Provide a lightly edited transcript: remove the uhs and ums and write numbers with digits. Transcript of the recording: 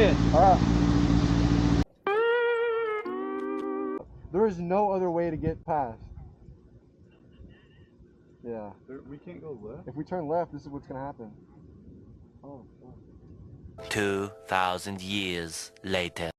shit. There is no other way to get past. Yeah. We can't go left? If we turn left, this is what's gonna happen. Oh, fuck. 2,000 years later.